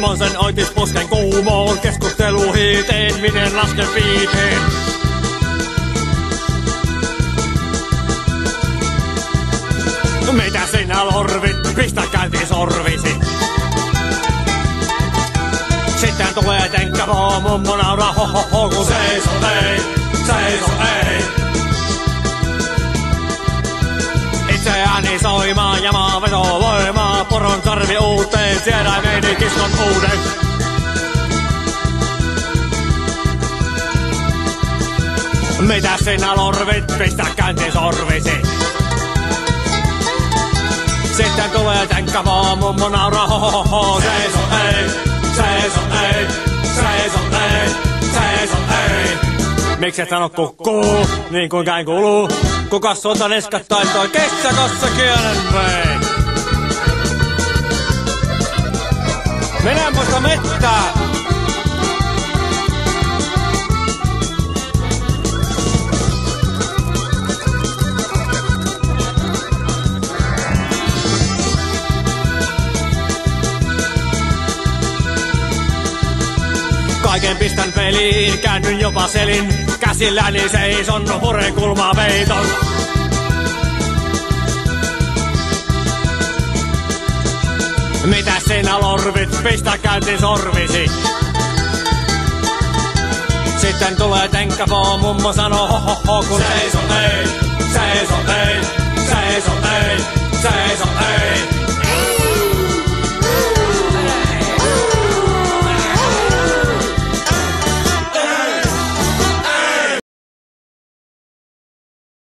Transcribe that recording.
Silloin sen oitis posken kuumoon, keskusteluhiiteen, miten lasken viiteen. Mitä sinä lorvit, pistä käyntiin sorvisi. Sitten tulee tenkkävoo, mummo nauraa ho ho ho, kun seiso ei, seiso ei. Itseäni soimaan ja maa vetoo voimaa, poron sarvi uuteen, siedäimeni kiskon uuden. Mitä sinä lorvit, pistä käyntiin sorvisi. Sitten tulee tenkkävoo, mummo nauraa ho ho ho, seiso ei, seiso ei, seiso ei, seiso ei. Miksi et sano kukkuu, niin kuin käin kuuluu? Kukas sulta niskat taittoi, kessä tossa kielen vei? Mennään poista mettää! Kaiken pistän peliin, käännyn jopa selin. Käsilläni seison, puren kulmaa veiton. Mitä sinä lorvit, pistä käyntiin sorvisi. Sitten tulee tenkkäpoo, mummo sanoo ho ho ho, kun seiso ei, seiso ei, seiso ei, seiso ei.